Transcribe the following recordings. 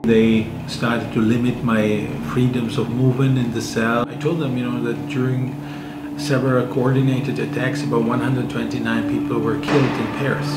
They started to limit my freedoms of movement in the cell. I told them, that during several coordinated attacks, about 129 people were killed in Paris.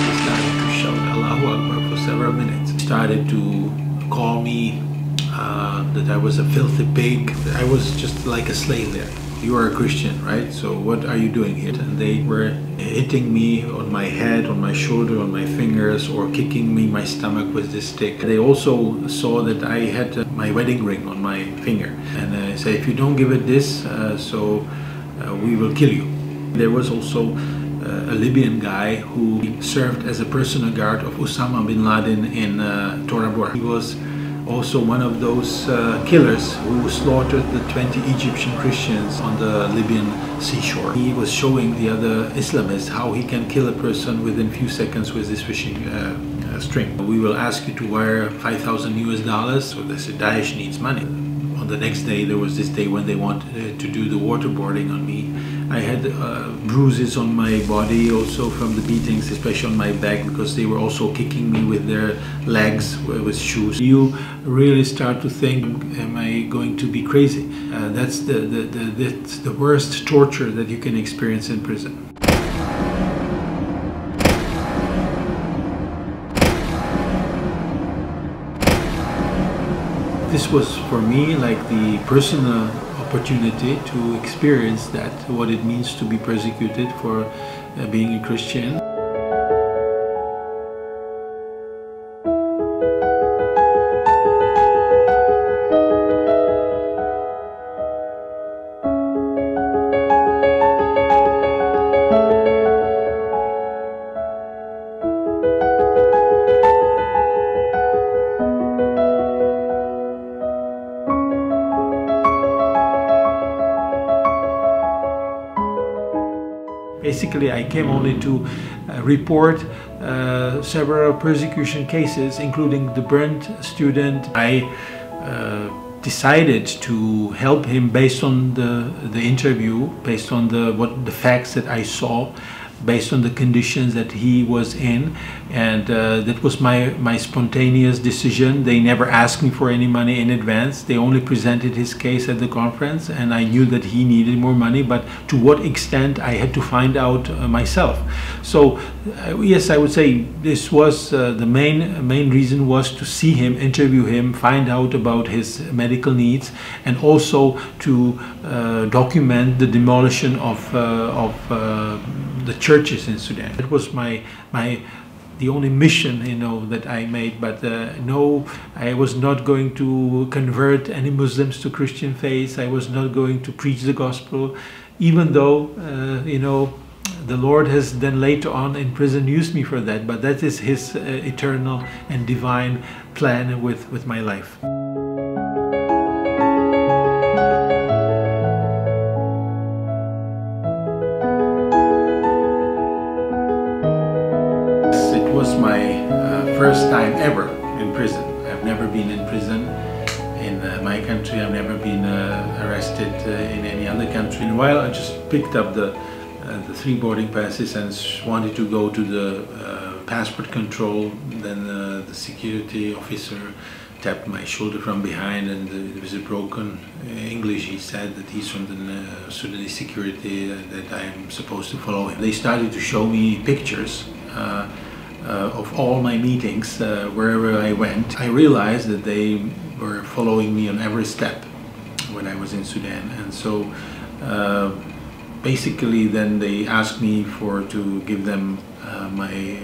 They started to shout Allahu Akbar for several minutes. They started to call me that I was a filthy pig. I was just like a slave there. You are a Christian, right? So what are you doing here? And they were hitting me on my head, on my shoulder, on my fingers, or kicking me in my stomach with this stick. They also saw that I had my wedding ring on my finger. And they said, if you don't give it this, we will kill you. There was also a Libyan guy who served as a personal guard of Osama bin Laden in Tora Bora. He was also one of those killers who slaughtered the 20 Egyptian Christians on the Libyan seashore. He was showing the other Islamists how he can kill a person within a few seconds with this fishing string. We will ask you to wire $5,000 US. So they said Daesh needs money. On the next day, there was this day when they wanted to do the waterboarding on me. I had bruises on my body also from the beatings, especially on my back, because they were also kicking me with their legs with shoes. You really start to think, am I going to be crazy? That's the worst torture that you can experience in prison. This was for me like the personal opportunity to experience that, what it means to be persecuted for being a Christian. Basically, I came only to report several persecution cases, including the burnt student. I decided to help him based on the interview, based on the facts that I saw, based on the conditions that he was in, and that was my spontaneous decision. They never asked me for any money in advance. They only presented his case at the conference, and I knew that he needed more money, but to what extent I had to find out myself. So yes, I would say this was the main reason was to see him, interview him, find out about his medical needs, and also to document the demolition of the churches in Sudan. It was the only mission, that I made. But no, I was not going to convert any Muslims to Christian faith. I was not going to preach the gospel, even though the Lord has then later on in prison used me for that. But that is His eternal and divine plan with my life. It was my first time ever in prison. I've never been in prison in my country. I've never been arrested in any other country. And while I just picked up the 3 boarding passes and wanted to go to the passport control, then the security officer tapped my shoulder from behind, and it was a broken English. He said that he's from the Sudanese security, that I'm supposed to follow him. They started to show me pictures of all my meetings wherever I went. I realized that they were following me on every step when I was in Sudan, and so basically then they asked me to give them my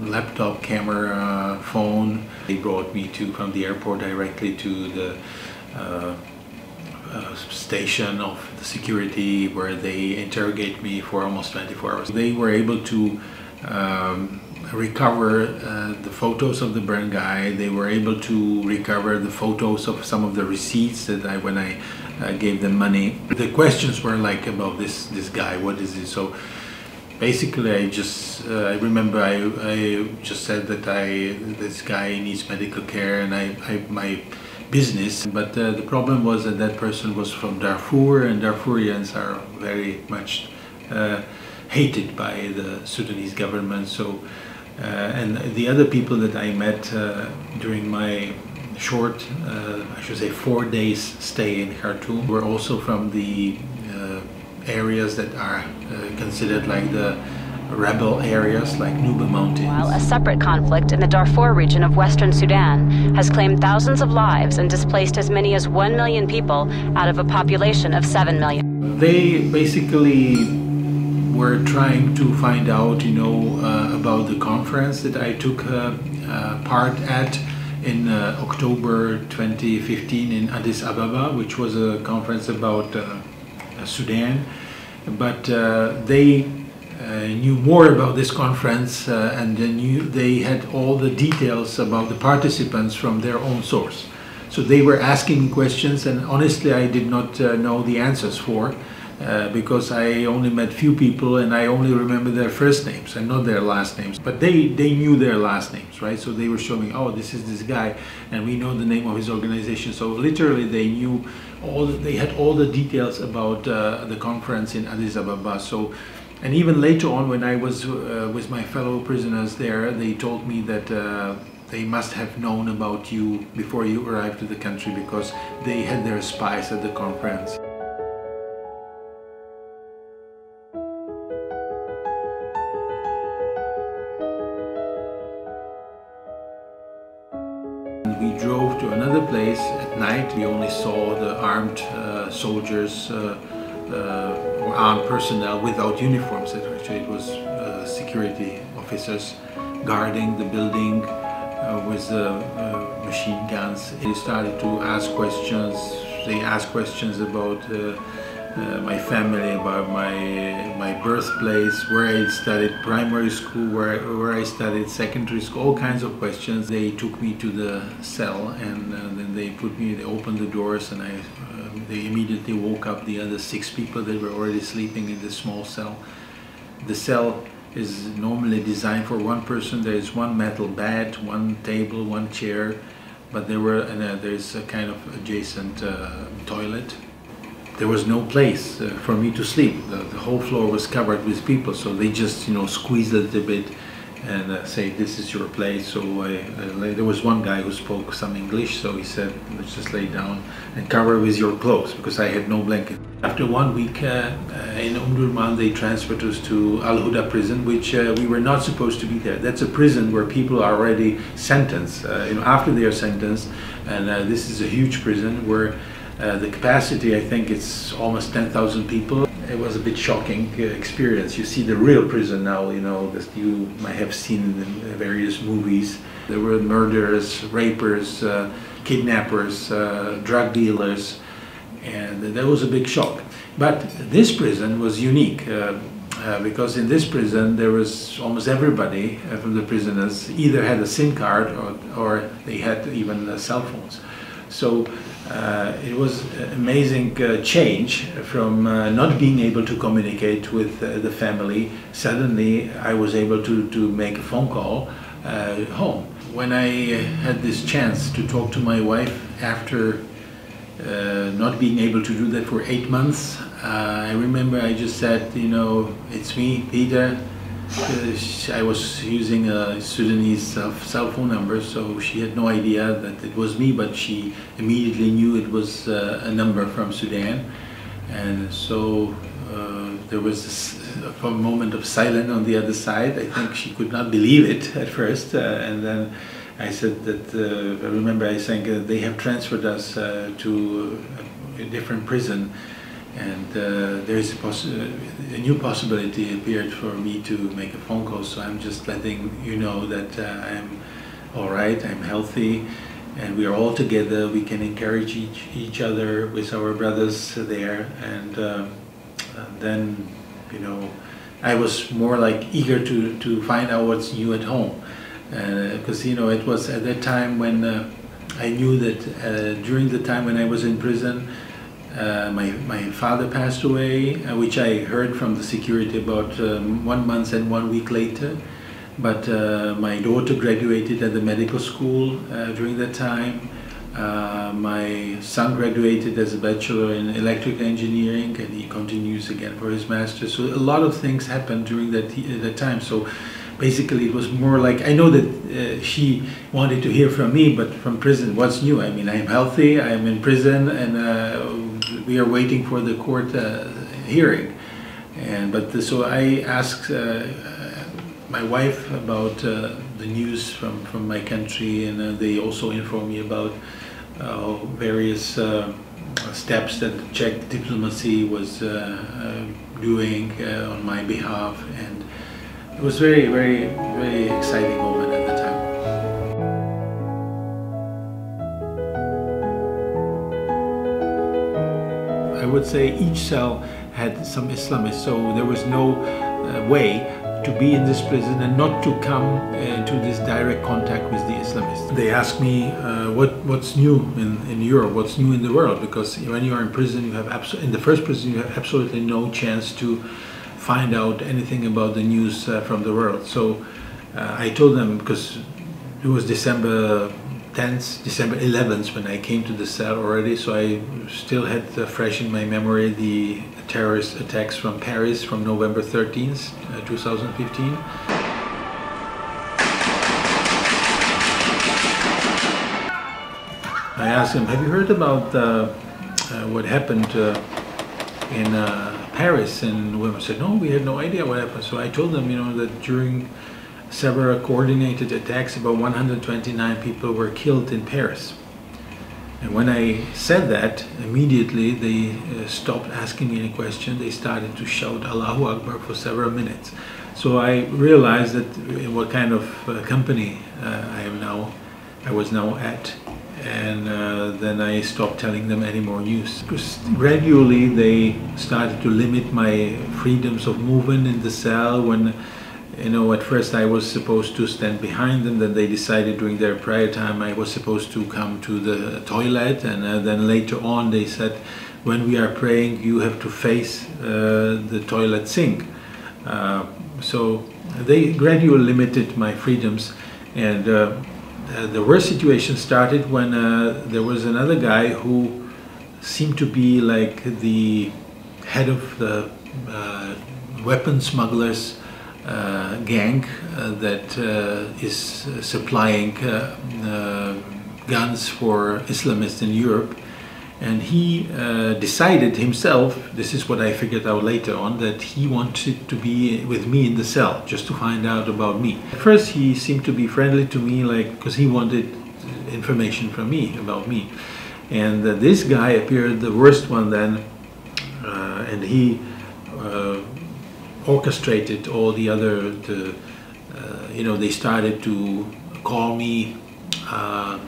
laptop, camera, phone. They brought me from the airport directly to the station of the security, where they interrogate me for almost 24 hours. They were able to recover the photos of the burned guy. They were able to recover the photos of some of the receipts that when I gave them money. The questions were like about this guy, what is it? So basically I remember I just said that this guy needs medical care, and my business. But the problem was that person was from Darfur, and Darfurians are very much hated by the Sudanese government. So And the other people that I met during my short, I should say 4 days stay in Khartoum were also from the areas that are considered like the rebel areas, like Nuba Mountains. While a separate conflict in the Darfur region of western Sudan has claimed thousands of lives and displaced as many as 1 million people out of a population of 7 million. They basically were trying to find out, about the conference that I took part at in October 2015 in Addis Ababa, which was a conference about Sudan. But they knew more about this conference and they had all the details about the participants from their own source. So they were asking me questions, and honestly I did not know the answers for because I only met few people and I only remember their first names and not their last names. But they knew their last names, right? So they were showing, oh, this is this guy, and we know the name of his organization. So literally they knew they had all the details about the conference in Addis Ababa. So, and even later on, when I was with my fellow prisoners there, they told me that they must have known about you before you arrived to the country because they had their spies at the conference. We drove to another place at night. We only saw the armed soldiers or armed personnel without uniforms. Actually, it was security officers guarding the building with machine guns. They started to ask questions. They asked questions about my family, about my birthplace, where I studied primary school, where I studied secondary school, all kinds of questions. They took me to the cell, and then they opened the doors, and they immediately woke up the other 6 people that were already sleeping in the small cell. The cell is normally designed for 1 person. There is 1 metal bed, 1 table, 1 chair, but there's a kind of adjacent toilet. There was no place for me to sleep. The whole floor was covered with people, so they just squeezed a little bit and say, this is your place. So there was one guy who spoke some English, so he said, let's just lay down and cover with your clothes, because I had no blanket. After 1 week in Omdurman, they transferred us to Al Huda prison, which we were not supposed to be there. That's a prison where people are already sentenced, after they are sentenced, and this is a huge prison where the capacity, I think it's almost 10,000 people. It was a bit shocking experience. You see the real prison now, that you might have seen in various movies. There were murderers, rapers, kidnappers, drug dealers, and that was a big shock. But this prison was unique because in this prison there was almost everybody from the prisoners either had a SIM card or they had even cell phones. So it was an amazing change from not being able to communicate with the family. Suddenly I was able to make a phone call home. When I had this chance to talk to my wife after not being able to do that for 8 months, I remember I just said, it's me, Peter. I was using a Sudanese cell phone number, so she had no idea that it was me, but she immediately knew it was a number from Sudan. And so there was a moment of silence on the other side. I think she could not believe it at first, and then I said that, I remember I saying they have transferred us to a different prison, and there is a new possibility appeared for me to make a phone call. So I'm just letting you know that I'm all right, I'm healthy, and we are all together. We can encourage each other with our brothers there. And then, I was more like eager to find out what's new at home, because it was at that time when I knew that during the time when I was in prison, my father passed away, which I heard from the security about 1 month and 1 week later. But my daughter graduated at the medical school during that time. My son graduated as a bachelor in electrical engineering, and he continues again for his master's. So a lot of things happened during that time. So basically it was more like, I know that she wanted to hear from me, but from prison, what's new? I mean, I'm healthy, I'm in prison, and we are waiting for the court hearing. So I asked my wife about the news from my country, and they also informed me about various steps that the Czech diplomacy was doing on my behalf, and it was very, very, very exciting moment at the time. I would say each cell had some Islamists, so there was no way to be in this prison and not to come into this direct contact with the Islamists. They asked me what's new in Europe, what's new in the world, because when you are in prison, you have in the first prison you have absolutely no chance to find out anything about the news from the world. So I told them, because it was December 10th, December 11th when I came to the cell already, so I still had fresh in my memory the terrorist attacks from Paris from November 13th, 2015. I asked him, have you heard about what happened in Paris? And women said, no, we had no idea what happened. So I told them, that during several coordinated attacks, about 129 people were killed in Paris. And when I said that, immediately they stopped asking me any question. They started to shout Allahu Akbar for several minutes. So I realized that what kind of company I was now at. And then I stopped telling them any more news. Because gradually they started to limit my freedoms of movement in the cell. When at first I was supposed to stand behind them, then they decided during their prayer time I was supposed to come to the toilet, and then later on they said, when we are praying you have to face the toilet sink. So they gradually limited my freedoms, and the worst situation started when there was another guy who seemed to be like the head of the weapon smugglers gang that is supplying guns for Islamists in Europe, and he decided himself, this is what I figured out later on, that he wanted to be with me in the cell just to find out about me. At first he seemed to be friendly to me, because he wanted information from me about me, and this guy appeared the worst one then, and he orchestrated all the other, they started to call me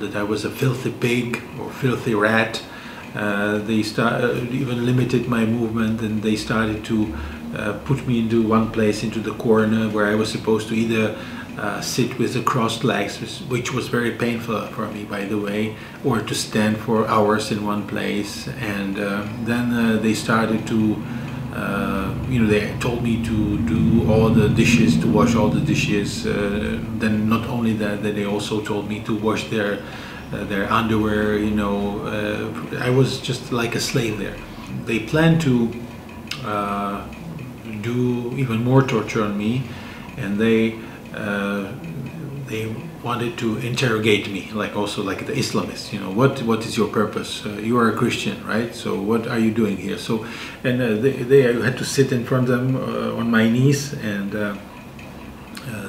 that I was a filthy pig or filthy rat. They even limited my movement, and they started to put me into one place, into the corner, where I was supposed to either sit with the crossed legs, which was very painful for me, by the way, or to stand for hours in one place. And then they started to they told me to do all the dishes, to wash all the dishes. Then not only that, they also told me to wash their underwear. I was just like a slave there. They planned to do even more torture on me, and they wanted to interrogate me, like the Islamists. What is your purpose? You are a Christian, right? So what are you doing here? So, and I had to sit in front of them on my knees, and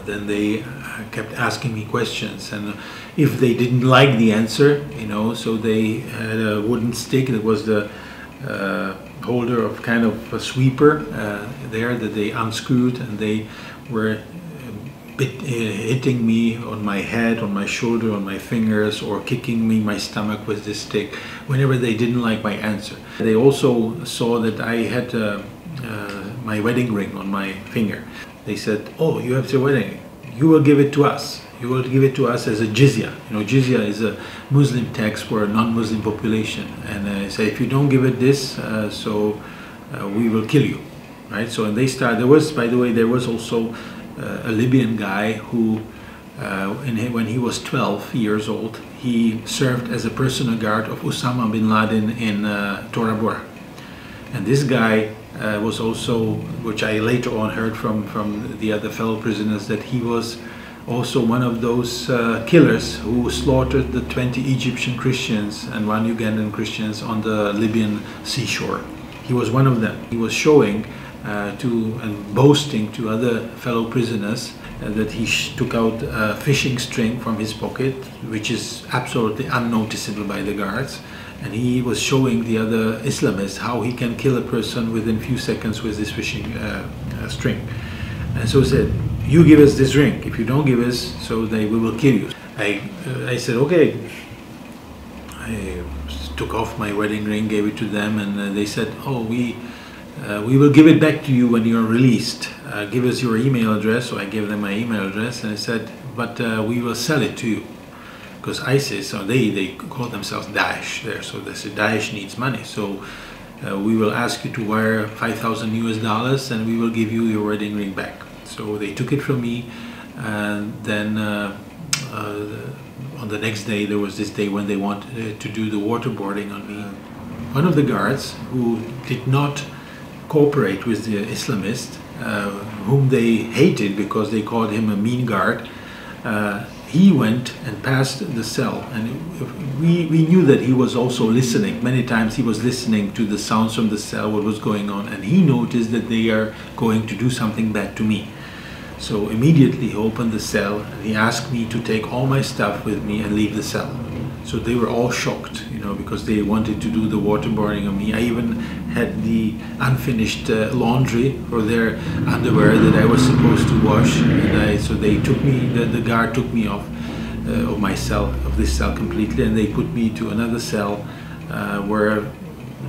then they kept asking me questions, and if they didn't like the answer, so they had a wooden stick that was the holder of kind of a sweeper there that they unscrewed, and they were hitting me on my head, on my shoulder, on my fingers, or kicking me in my stomach with this stick whenever they didn't like my answer. They also saw that I had my wedding ring on my finger. They said, oh, you have your wedding ring. You will give it to us. You will give it to us as a jizya. Jizya is a Muslim tax for a non-Muslim population. And they say, if you don't give it this, we will kill you, right? So, and they started, by the way, there was also a Libyan guy who when he was 12 years old, he served as a personal guard of Osama bin Laden in Tora Bora. And this guy was also, which I later on heard from the other fellow prisoners, that he was also one of those killers who slaughtered the 20 Egyptian Christians and 1 Ugandan Christians on the Libyan seashore. He was one of them. He was showing and boasting to other fellow prisoners that he took out a fishing string from his pocket, which is absolutely unnoticeable by the guards, and he was showing the other Islamists how he can kill a person within few seconds with this fishing string. And so he said, "You give us this ring. If you don't give us, so we will kill you." I said, "Okay." I took off my wedding ring, gave it to them, and they said, "Oh, we will give it back to you when you're released. Give us your email address." So I gave them my email address, and I said, "But we will sell it to you." Because ISIS, or they call themselves Daesh there, so they said Daesh needs money. So we will ask you to wire $5,000 US, and we will give you your wedding ring back. So they took it from me, and then on the next day, there was this day when they wanted to do the waterboarding on me. One of the guards who did not cooperate with the Islamists, whom they hated because they called him a mean guard, he went and passed the cell, and we knew that he was also listening. Many times he was listening to the sounds from the cell, what was going on, and he noticed that they are going to do something bad to me. So immediately he opened the cell and he asked me to take all my stuff with me and leave the cell. So they were all shocked, because they wanted to do the waterboarding on me. I even had the unfinished laundry for their underwear that I was supposed to wash. And so they took me, the guard took me off of this cell completely, and they put me to another cell where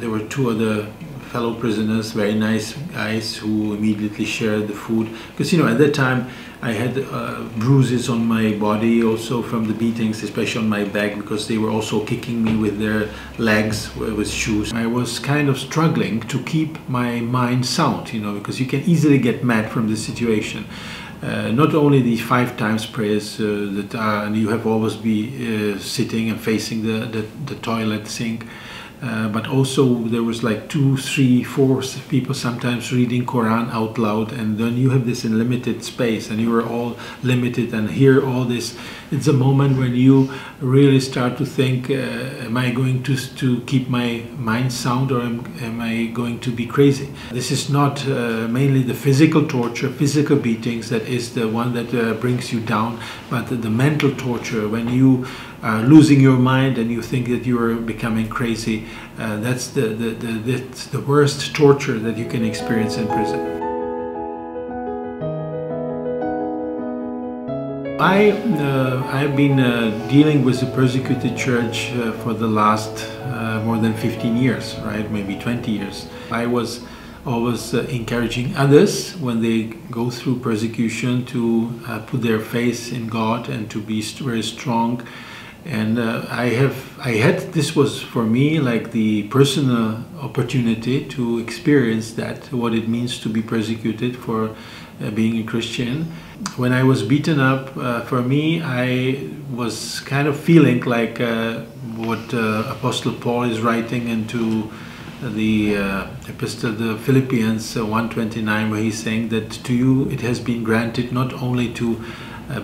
there were 2 other fellow prisoners, very nice guys, who immediately shared the food. Because at that time I had bruises on my body also from the beatings, especially on my back, because they were also kicking me with their legs with shoes. I was kind of struggling to keep my mind sound, because you can easily get mad from this situation. Not only the 5 times prayers and you have always be sitting and facing the toilet sink, but also there was like 2, 3, 4 people sometimes reading Quran out loud, and then you have this in limited space and you are all limited and hear all this. It's a moment when you really start to think, am I going to keep my mind sound, or am I going to be crazy? This is not mainly the physical torture, physical beatings that is the one that brings you down, but the mental torture when you are losing your mind and you think that you are becoming crazy. That's the worst torture that you can experience in prison. I've been dealing with the persecuted church for the last more than 15 years, right? Maybe 20 years. I was always encouraging others when they go through persecution to put their faith in God and to be very strong. And this was for me like the personal opportunity to experience that, what it means to be persecuted for being a Christian. When I was beaten up, for me, I was kind of feeling like what Apostle Paul is writing into the Epistle to the Philippians 1:29, where he's saying that to you it has been granted not only to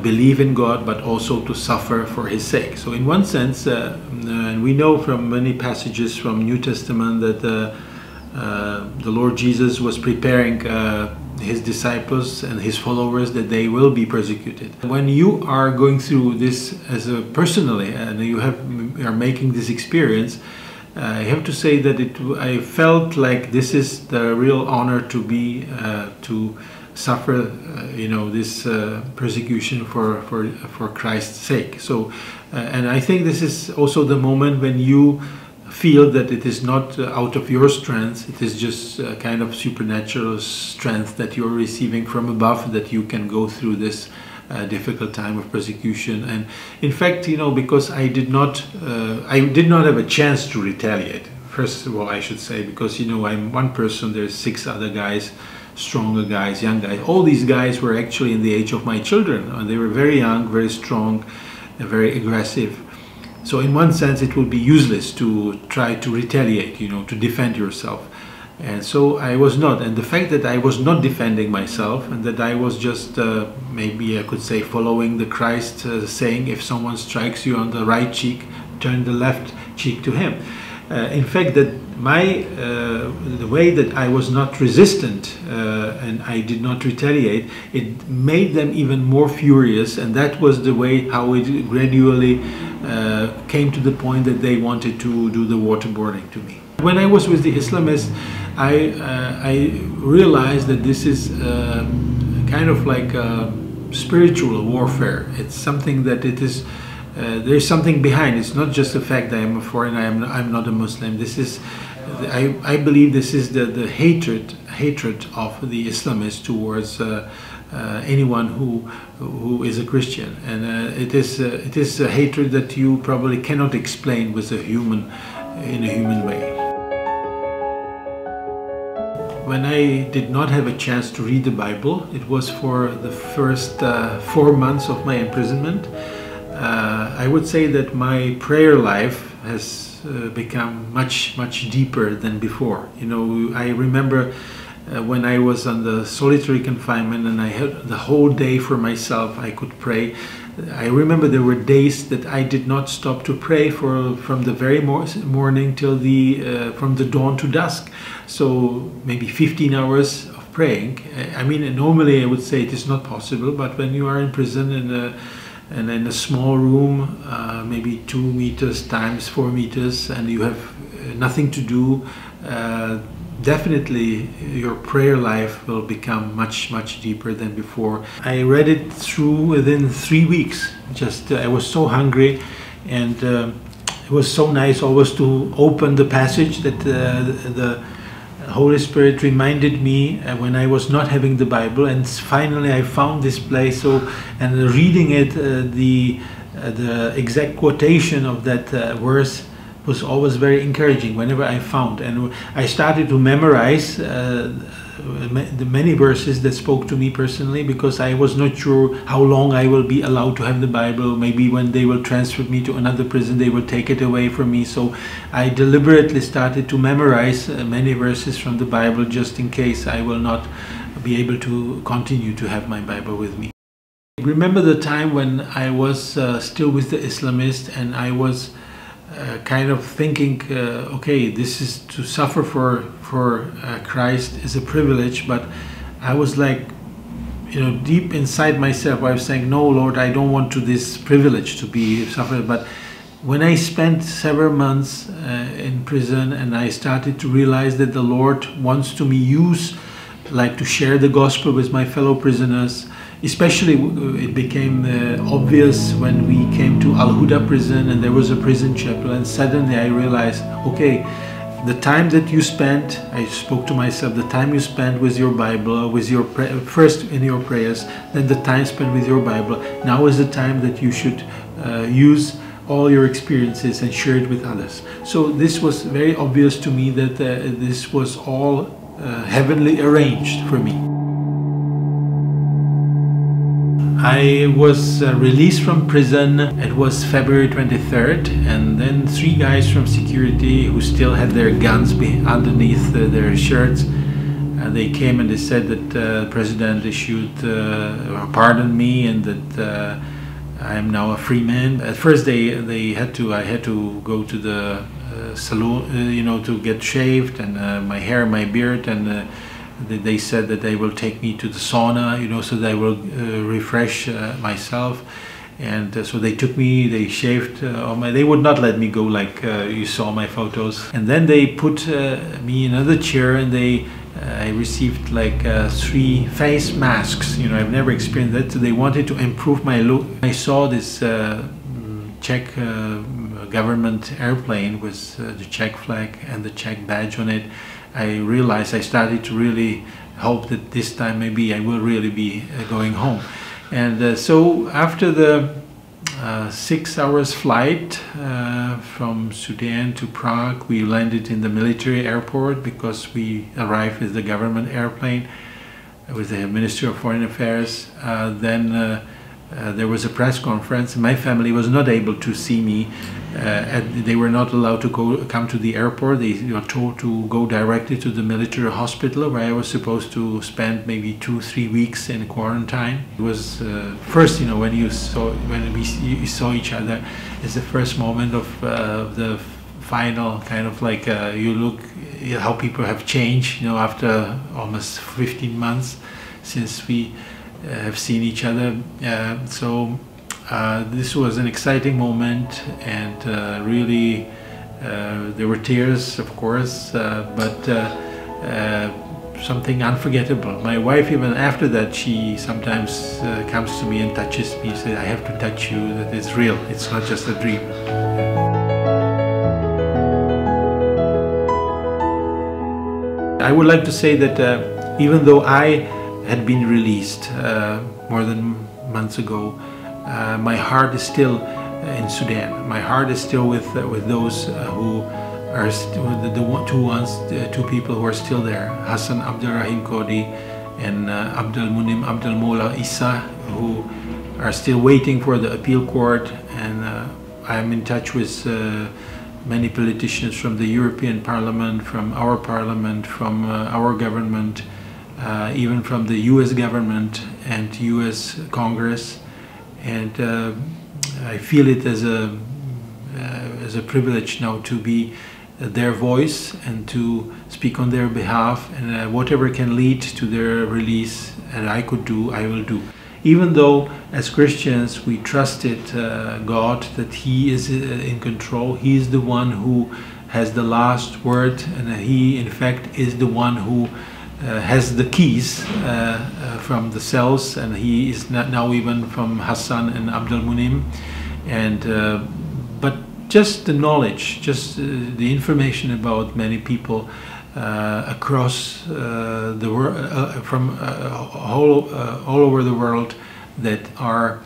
believe in God, but also to suffer for His sake. So in one sense, and we know from many passages from New Testament that the Lord Jesus was preparing His disciples and His followers that they will be persecuted. When you are going through this personally, and you are making this experience, I have to say that I felt like this is the real honor to be to suffer, this persecution for Christ's sake. So, and I think this is also the moment when you feel that it is not out of your strength, it is just a kind of supernatural strength that you're receiving from above, that you can go through this difficult time of persecution. And in fact, because I did not have a chance to retaliate. First of all, I should say, because I'm one person, there's 6 other guys stronger guys, young guys. All these guys were actually in the age of my children. They were very young, very strong, and very aggressive. So in one sense, it would be useless to try to retaliate, you know, to defend yourself. And so I was not. And the fact that I was not defending myself, and that I was just, maybe I could say, following the Christ saying, if someone strikes you on the right cheek, turn the left cheek to him. In fact, that the way that I was not resistant and I did not retaliate, it made them even more furious, and that was the way how it gradually came to the point that they wanted to do the waterboarding to me. When I was with the Islamists, I realized that this is kind of like a spiritual warfare. It's something that it is. There's something behind. It's not just the fact that I'm a foreigner, I'm not a Muslim. This is, I believe this is the hatred of the Islamists towards anyone who is a Christian, and it is a hatred that you probably cannot explain with in a human way. When I did not have a chance to read the Bible, it was for the first 4 months of my imprisonment. I would say that my prayer life has become much deeper than before. You know, I remember when I was on the solitary confinement and I had the whole day for myself, I could pray. I remember there were days that I did not stop to pray from the very morning till from the dawn to dusk. So maybe 15 hours of praying. I mean, normally I would say it is not possible, but when you are in prison and in a small room, maybe 2 meters times 4 meters, and you have nothing to do, definitely your prayer life will become much deeper than before. I read it through within 3 weeks. Just I was so hungry, and it was so nice always to open the passage that the Holy Spirit reminded me when I was not having the Bible, and finally I found this place. So, and reading it, the exact quotation of that verse was always very encouraging whenever I found. And I started to memorize the many verses that spoke to me personally, because I was not sure how long I will be allowed to have the Bible. Maybe when they will transfer me to another prison, they will take it away from me. So I deliberately started to memorize many verses from the Bible, just in case I will not be able to continue to have my Bible with me. I remember the time when I was still with the Islamists, and I was kind of thinking, okay, this is to suffer for Christ is a privilege, but I was like, you know, deep inside myself, I was saying, no, Lord, I don't want this privilege to be suffered. But when I spent several months in prison, and I started to realize that the Lord wants to me to share the gospel with my fellow prisoners. Especially it became obvious when we came to Al-Huda prison, and there was a prison chapel, and suddenly I realized, okay, the time that you spent, I spoke to myself, the time you spent with your Bible, with your first in your prayers, then the time spent with your Bible, now is the time that you should use all your experiences and share it with others. So this was very obvious to me that this was all heavenly arranged for me. I was released from prison. It was February 23rd, and then 3 guys from security who still had their guns underneath their shirts, they came and they said that the president issued pardon me, and that I am now a free man. At first I had to go to the salon, you know, to get shaved, and my hair, my beard, and they said that they will take me to the sauna, you know, so that I will refresh myself. And so they took me, they shaved they would not let me go like you saw my photos. And then they put me in another chair, and I received like 3 face masks. You know, I've never experienced that. So they wanted to improve my look. I saw this Czech government airplane with the Czech flag and the Czech badge on it. I realized, I started to really hope that this time maybe I will really be going home. And so after the 6 hours flight from Sudan to Prague, we landed in the military airport because we arrived with the government airplane. with the Minister of Foreign Affairs. Then there was a press conference. My family was not able to see me. They were not allowed to come to the airport. They were told to go directly to the military hospital, where I was supposed to spend maybe 2-3 weeks in quarantine. It was first, you know, when you saw each other, it's the first moment of the final kind of like you look how people have changed, you know, after almost 15 months since we have seen each other. So this was an exciting moment, and really there were tears, of course, but something unforgettable. My wife, even after that, she sometimes comes to me and touches me and says, "I have to touch you, that it's real, it's not just a dream." I would like to say that even though I had been released more than months ago, my heart is still in Sudan. My heart is still with those who are two people who are still there: Hassan Kodi and Abdulmonem Abdulmawla, who are still waiting for the appeal court. And I'm in touch with many politicians from the European Parliament, from our Parliament, from our government, even from the US government and US Congress. And I feel it as a privilege now to be their voice and to speak on their behalf, and whatever can lead to their release and I could do, I will do. Even though as Christians we trusted God that He is in control, He is the one who has the last word, and He in fact is the one who has the keys from the cells, and He is not now even from Hassan and Abdulmonem. And but just the knowledge, just the information about many people across the world, from all over the world, that are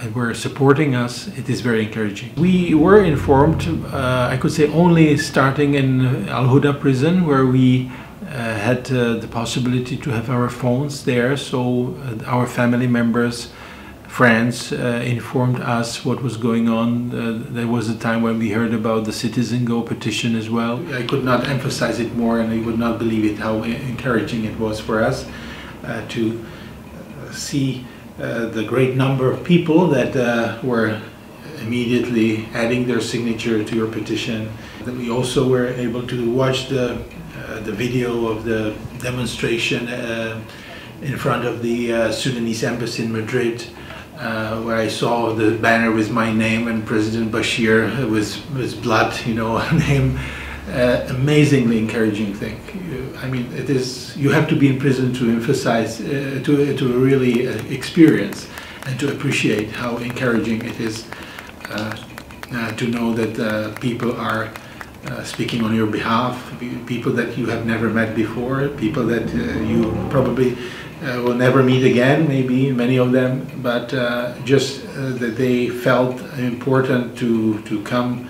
and were supporting us, it is very encouraging. We were informed, I could say, only starting in Al Huda prison, where we had the possibility to have our phones there, so our family members, friends informed us what was going on. There was a time when we heard about the Citizen Go petition as well. I could not emphasize it more, and I would not believe it how encouraging it was for us to see the great number of people that were immediately adding their signature to your petition. Then we also were able to watch the video of the demonstration in front of the Sudanese embassy in Madrid, where I saw the banner with my name and President Bashir with blood, you know, on him. Amazingly encouraging thing. I mean, it is. You have to be in prison to emphasize, to really experience and to appreciate how encouraging it is to know that people are speaking on your behalf, people that you have never met before, people that you probably will never meet again, maybe many of them, but just that they felt important to come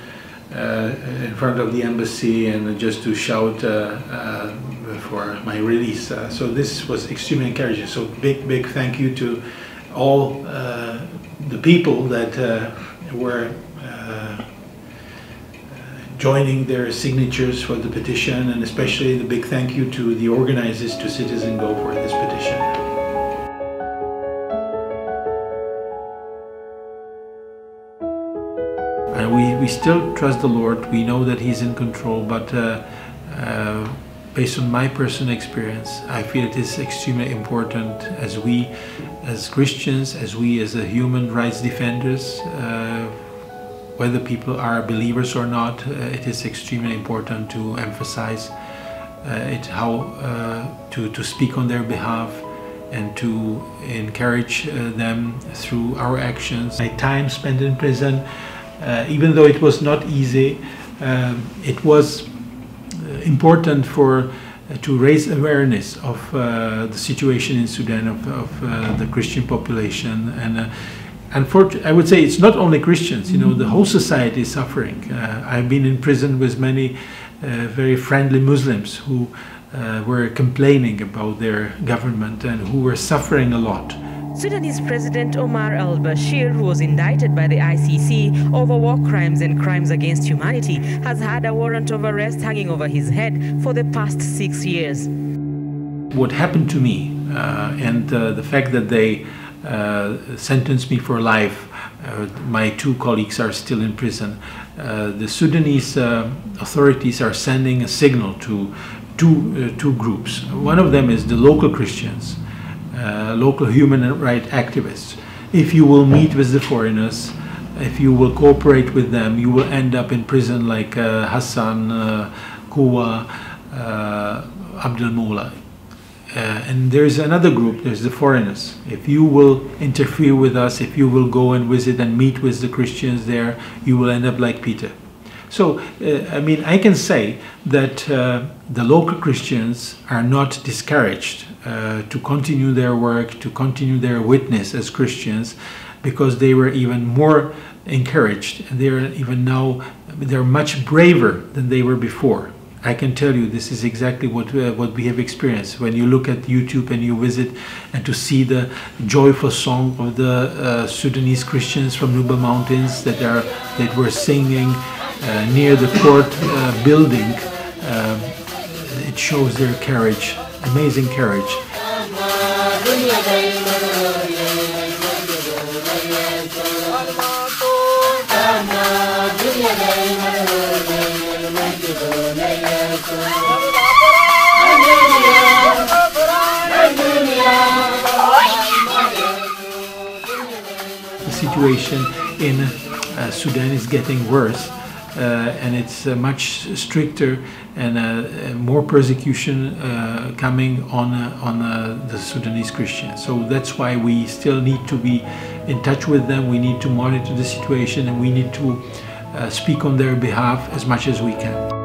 in front of the embassy and just to shout for my release. So this was extremely encouraging. So big thank you to all the people that were joining their signatures for the petition, and especially the big thank you to the organizers, to Citizen Go, for this petition. And we still trust the Lord. We know that He's in control, but based on my personal experience, I feel it is extremely important as we, as Christians, as we as human rights defenders, whether people are believers or not, it is extremely important to emphasize to speak on their behalf and to encourage them through our actions. My time spent in prison, even though it was not easy, it was important to raise awareness of the situation in Sudan, of the Christian population. And unfortunately, I would say it's not only Christians, you know, the whole society is suffering. I've been in prison with many very friendly Muslims who were complaining about their government and who were suffering a lot. Sudanese President Omar al-Bashir, who was indicted by the ICC over war crimes and crimes against humanity, has had a warrant of arrest hanging over his head for the past 6 years. What happened to me and the fact that they sentenced me for life, my 2 colleagues are still in prison. The Sudanese authorities are sending a signal to two groups. One of them is the local Christians, local human rights activists. If you will meet with the foreigners, if you will cooperate with them, you will end up in prison like Hassan, Kodi, Abdulmawla. And there's another group, there's the foreigners. If you will interfere with us, if you will go and visit and meet with the Christians there, you will end up like Peter. So, I mean, I can say that the local Christians are not discouraged to continue their work, to continue their witness as Christians, because they were even more encouraged. And they're much braver than they were before. I can tell you this is exactly what we have experienced. When you look at YouTube and you visit, and to see the joyful song of the Sudanese Christians from Nuba Mountains that were singing near the court building, it shows their courage, amazing courage. The situation in Sudan is getting worse, and it's much stricter and more persecution coming on the Sudanese Christians. So that's why we still need to be in touch with them. We need to monitor the situation, and we need to speak on their behalf as much as we can.